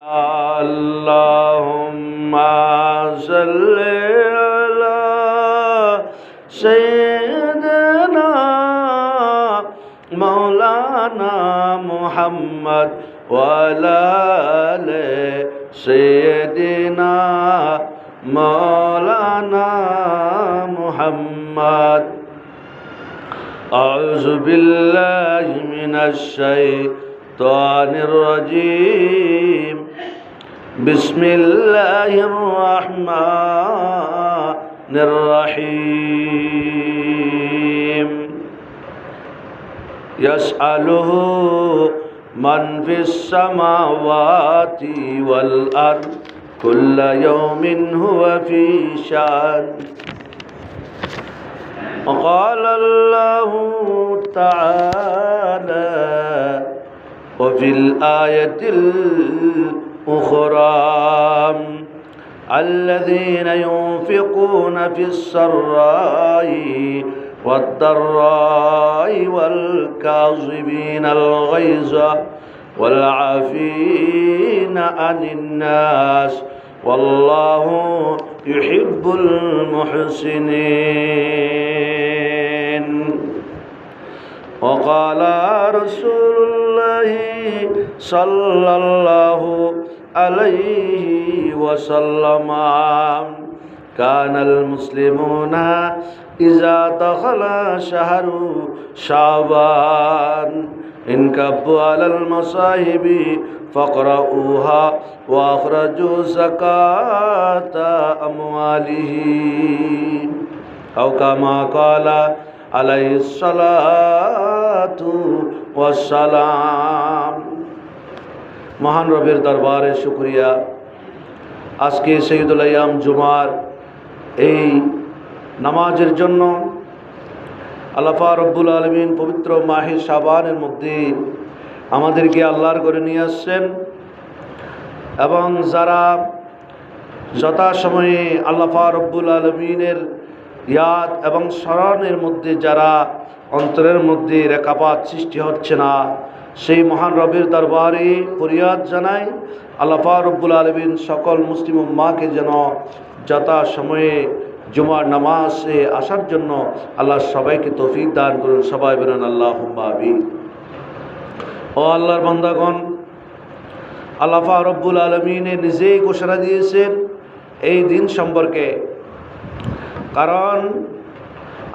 Allahumma salli ala Sayyidina Maulana Muhammad wa ala ali Sayyidina Maulana Muhammad. A'udzu billahi minash shaitanir rajim. Bismillahir rahmanir rahim. Yas'aluhu man fis samawati wal ard kulla yawmin huwa fi sha'n. وقال الله تعالى وفي الآية الأخرى الذين ينفقون في السراء والضراء والكاظمين الغيظ والعافين عن الناس والله يحب المحسنين. وقال رسول الله صلى الله عليه وسلم كان المسلمون إذا دخل شهر شعبان انكبوا على المصاحب فاقرؤوها وأخرجوا زكاة أموالهم أو كما قال عليه الصلاة والسلام. মহান রবের দরবারে শুকরিয়া। আজকে সৈয়দুল আইয়াম জুমার এই নামাজের জন্য আল্লাহ পাক রব্বুল আলামিন পবিত্র মাহে শাবানের মধ্যে আমাদেরকে আল্লাহর ঘরে নিয়ে আসছেন এবং যারা যথাসময়ে আল্লাহ পাক রব্বুল আলামিনের ইয়াদ এবং স্মরণের মধ্যে যারা অন্তরের মধ্যে রেখাপাত সৃষ্টি হচ্ছে না, সেই মহান রবের দরবারে ফরিয়াদ জানাই আল্লাহ পাক রব্বুল আলামিন সকল মুসলিম উম্মাহকে যেন যথাসময়ে জুমার নামাজে আসার জন্য আল্লাহ সবাইকে তৌফিক দান করুন। সবাই বলেন আল্লাহুম্মা আমিন। ও আল্লাহর বান্দাগণ, আল্লাহ পাক রব্বুল আলামিন নিজেই ঘোষণা দিয়েছেন এই দিন সম্পর্কে। কারণ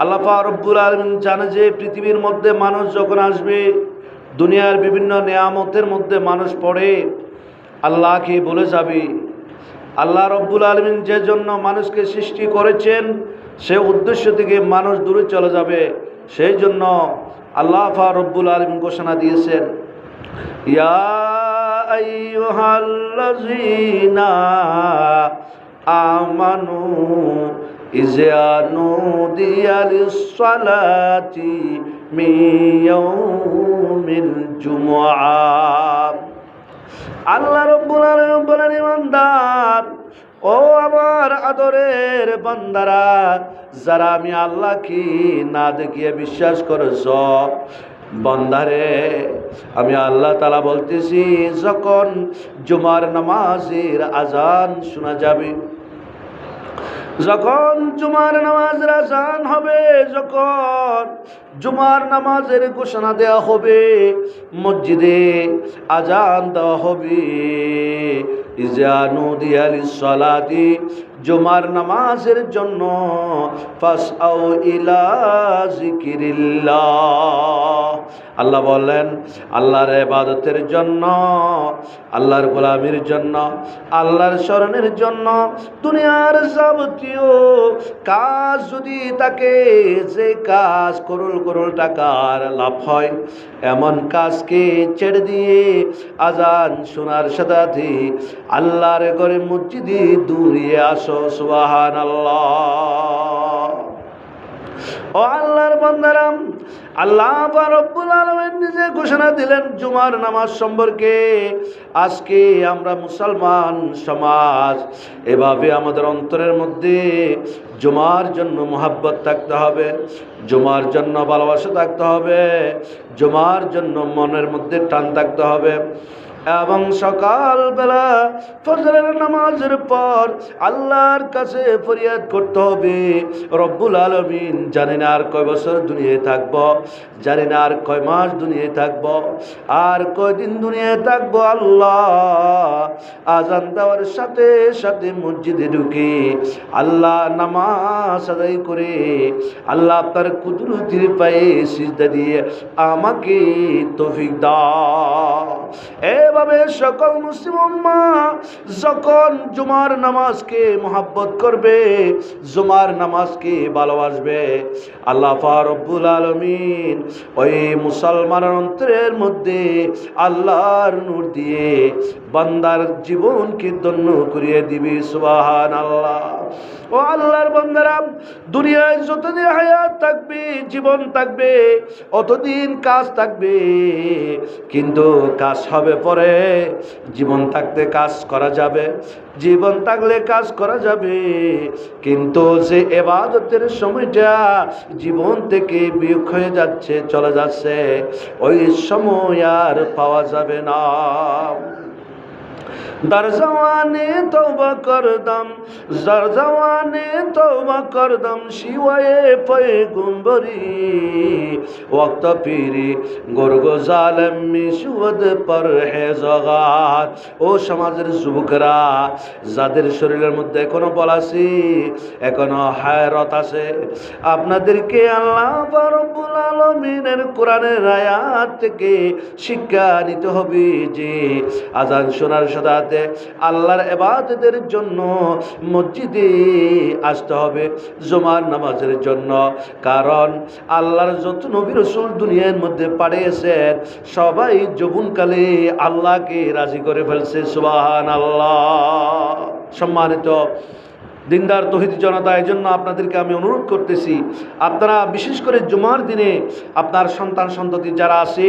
আল্লাহ পাক রব্বুল আলামিন জানে যে পৃথিবীর মধ্যে মানুষ যখন আসবে, দুনিয়ার বিভিন্ন নিয়ামতের মধ্যে মানুষ পড়ে আল্লাহকে বলে যাবে। আল্লাহ রব্বুল আলামিন যে জন্য মানুষকে সৃষ্টি করেছেন সে উদ্দেশ্য থেকে মানুষ দূরে চলে যাবে। সেই জন্য আল্লাহ পাক রব্বুল আলামিন ঘোষণা দিয়েছেন, ইয়া আইয়ুহাল্লাযীনা আমানু ইযা নুদিয়া লিস-সালাতি মিন ইয়াউমিল জুমআহ। আল্লাহ রব্বুল আলামিন বলেন, ইমানদার ও আমার আদরের বান্দারা, যারা আমি আল্লাহকে না দেখিয়ে বিশ্বাস করেছ, বান্দারে আমি আল্লাহ তাআলা বলতেছি, যখন জুমার নামাজের আজান শোনা যাবে, যখন জুমার নামাজের আজান হবে, যখন জুমার নামাজের ঘোষণা দেওয়া হবে, মসজিদে আজান দেওয়া হবে, ইযা নুদিয়া লিস-সালাতি, জুমার নামাজের জন্য ফাসআউ ইলা যিকিরিল্লাহ। আল্লাহ বলেন, আল্লাহর ইবাদতের জন্য, আল্লাহর গোলামির জন্য, আল্লাহর স্মরণের জন্য দুনিয়ার যাবতীয় কাজ যদি তাকে, যে কাজ করুল করুল টাকার লাভ হয়, এমন কাজকে ছেড়ে দিয়ে আজান শোনার সাথে আল্লাহর ঘরে মসজিদে দৌড়িয়ে আসো। সুবহানাল্লাহ। ও আল্লাহর বান্দারা, আল্লাহ পাক রব্বুল আলামিন নিজে ঘোষণা দিলেন জুমার নামাজ সম্পর্কে। আজকে আমরা মুসলমান সমাজ এভাবে আমাদের অন্তরের মধ্যে জুমার জন্য মোহাব্বত থাকতে হবে, জুমার জন্য ভালোবাসা থাকতে হবে, জুমার জন্য মনের মধ্যে টান থাকতে হবে। এবং সকালবেলা ফজরের নামাজের পর আল্লাহর কাছে ফরিয়াদ করতে হবে। রব্বুল আলামিন, জানি না আর কয় বছর দুনিয়ায় থাকব, জানি না আর কয় মাস দুনিয়ায় থাকব, আর কয়দিন দুনিয়ায় থাকবো। আল্লাহ, আজান দেওয়ার সাথে সাথে মসজিদে ঢুকে আল্লাহ নামাজ আদায় করে আল্লাহ আপনার কুদরতের পায়ে সিজদা দিয়ে আমাকে তৌফিক দাও। এভাবে সকল মুসলিম উম্মাহ যখন জুমার নামাজকে মহব্বত করবে, জুমার নামাজকে ভালোবাসবে, আল্লাহ পাক রব্বুল আলামিন ওই মুসলমানের অন্তরের মধ্যে আল্লাহর নূর দিয়ে বান্দার জীবনকে ধন্য করিয়ে দিবে। সুবহানাল্লাহ। ও আল্লাহর বান্দারা, দুনিয়ায় যতদিন হায়াত থাকবে, জীবন থাকবে, অতদিন কাজ থাকবে, কিন্তু কাজ হবে পরে। জীবন থাকতে কাজ করা যাবে, জীবন থাকলে কাজ করা যাবে, কিন্তু যে ইবাদতের সময়টা জীবন থেকে বিয়োগ হয়ে যাচ্ছে, চলে যাচ্ছে, ওই সময় আর পাওয়া যাবে না। در জওয়ানে তওবা করদম, যার জওয়ানে তওবা করদম, শিওয়ে পয়গম্বরি ওয়াক্ত পীরি গর্গ জালেম মিশুদ পরহেজগার। ও সমাজের যুবকরা, যাদের শরীরের মধ্যে এখনো বল আছে, এখনো হায়রত আছে, আপনাদেরকে আল্লাহ রব্বুল আলামিনের কোরআনের আয়াত থেকে শিক্ষা নিতে হবে যে আজান শোনার সাথে আল্লাহর ইবাদতের জন্য মসজিদে আসতে হবে, জুমার নামাজের জন্য। কারণ আল্লাহর যত নবী রাসূল দুনিয়ার মধ্যে পাঠিয়েছেন, সবাই যৌবনকালে আল্লাহকে রাজি করে ফেলছে। সুবহানাল্লাহ। সম্মানিত দিনদার তৌহিদি জনতা, এই জন্য আপনাদেরকে আমি অনুরোধ করতেছি, আপনারা বিশেষ করে জুমার দিনে আপনার সন্তান সন্ততি যারা আছে,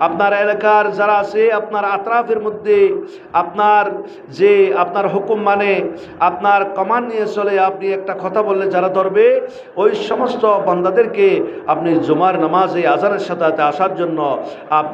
আপনার এলাকার যারা আছে, আপনার আতরাফের মধ্যে আপনার হুকুম মানে আপনার কমান্ড নিয়ে চলে, আপনি একটা কথা বললে যারা ধরবে, ওই সমস্ত বান্দাদেরকে আপনি জুমার নামাজে আজানের সাথে আসার জন্য